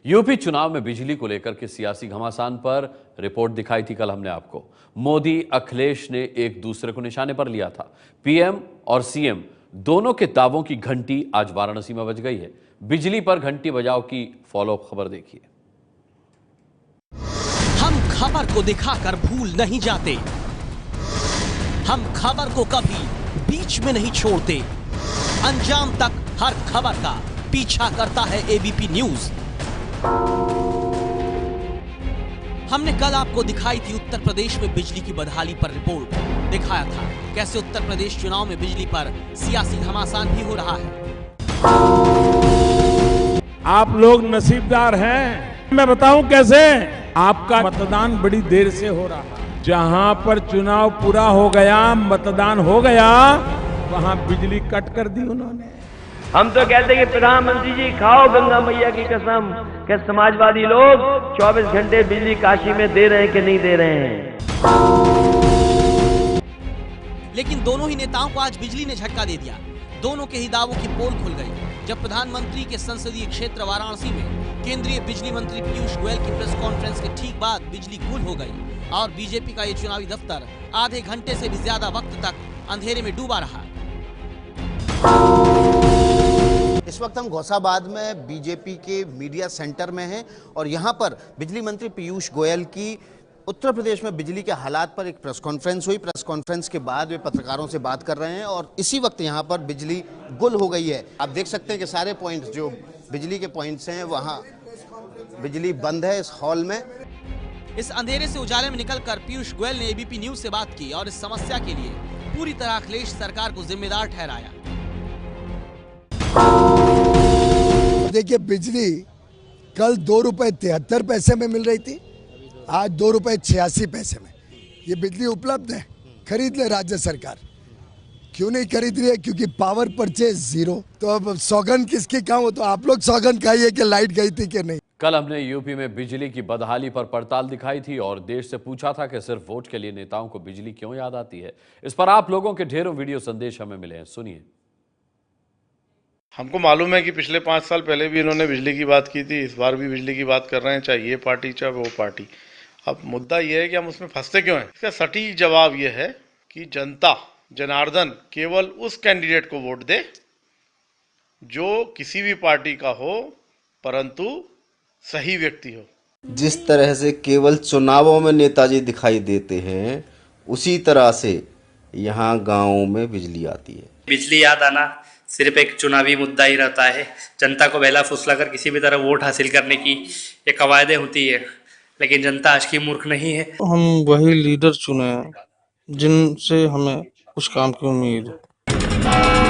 UP चुनाव में बिजली को लेकर के सियासी घमासान पर रिपोर्ट दिखाई थी कल हमने आपको। मोदी अखिलेश ने एक दूसरे को निशाने पर लिया था। पीएम और सीएम दोनों के दावों की घंटी आज वाराणसी में बज गई है। बिजली पर घंटी बजाओ की फॉलोअप खबर देखिए। हम खबर को दिखाकर भूल नहीं जाते, हम खबर को कभी बीच में नहीं छोड़ते। अंजाम तक हर खबर का पीछा करता है एबीपी न्यूज। हमने कल आपको दिखाई थी उत्तर प्रदेश में बिजली की बदहाली पर रिपोर्ट। दिखाया था कैसे उत्तर प्रदेश चुनाव में बिजली पर सियासी घमासान भी हो रहा है। आप लोग नसीबदार हैं। मैं बताऊं कैसे। आपका मतदान बड़ी देर से हो रहा है। जहां पर चुनाव पूरा हो गया, मतदान हो गया, वहां बिजली कट कर दी उन्होंने। हम तो कहते हैं कि प्रधानमंत्री जी खाओ गंगा मैया की कसम कि समाजवादी लोग 24 घंटे बिजली काशी में दे रहे हैं कि नहीं दे रहे हैं। लेकिन दोनों ही नेताओं को आज बिजली ने झटका दे दिया। दोनों के ही दावों की पोल खुल गई जब प्रधानमंत्री के संसदीय क्षेत्र वाराणसी में केंद्रीय बिजली मंत्री पीयूष गोयल की प्रेस कॉन्फ्रेंस के ठीक बाद बिजली गुल हो गई और बीजेपी का ये चुनावी दफ्तर आधे घंटे से भी ज्यादा वक्त तक अंधेरे में डूबा रहा। इस वक्त हम गौसाबाद में बीजेपी के मीडिया सेंटर में हैं और यहां पर बिजली मंत्री पीयूष गोयल की उत्तर प्रदेश में बिजली के हालात पर एक प्रेस कॉन्फ्रेंस हुई। प्रेस कॉन्फ्रेंस के बाद वे पत्रकारों से बात कर रहे हैं और इसी वक्त यहां पर बिजली गुल हो गई है। आप देख सकते हैं कि सारे पॉइंट्स जो बिजली के पॉइंट्स हैं वहां बिजली बंद है इस हॉल में। इस अंधेरे से उजाले में निकलकर पीयूष गोयल ने एबीपी न्यूज से बात की और इस समस्या के लिए पूरी तरह अखिलेश सरकार को जिम्मेदार ठहराया। देखिए, बिजली कल 2 रुपए 73 पैसे में मिल रही थी, आज 2 रुपए 86 पैसे में ये बिजली उपलब्ध है। खरीद ले राज्य सरकार। क्यों नहीं खरीद रही है? क्योंकि पावर परचेज 0। तो अब सौगंध किसकी खाऊं? तो आप लोग सौगंध खाइए कि लाइट गई थी कि नहीं। कल हमने यूपी में बिजली की बदहाली पर पड़ताल दिखाई थी और देश से पूछा था कि सिर्फ वोट के लिए नेताओं को बिजली क्यों याद आती है। इस पर आप लोगों के ढेरों वीडियो संदेश हमें मिले हैं, सुनिए। हमको मालूम है कि पिछले 5 साल पहले भी इन्होंने बिजली की बात की थी, इस बार भी बिजली की बात कर रहे हैं, चाहे ये पार्टी चाहे वो पार्टी। अब मुद्दा ये है कि हम उसमें फंसते क्यों हैं। इसका सटीक जवाब ये है कि जनता जनार्दन केवल उस कैंडिडेट को वोट दे जो किसी भी पार्टी का हो परंतु सही व्यक्ति हो। जिस तरह से केवल चुनावों में नेताजी दिखाई देते हैं उसी तरह से यहाँ गाँवों में बिजली आती है। बिजली याद आना सिर्फ एक चुनावी मुद्दा ही रहता है। जनता को बहला फुसला कर किसी भी तरह वोट हासिल करने की ये कवायदे होती है, लेकिन जनता आज की मूर्ख नहीं है। हम वही लीडर चुने जिनसे हमें कुछ काम की उम्मीद है।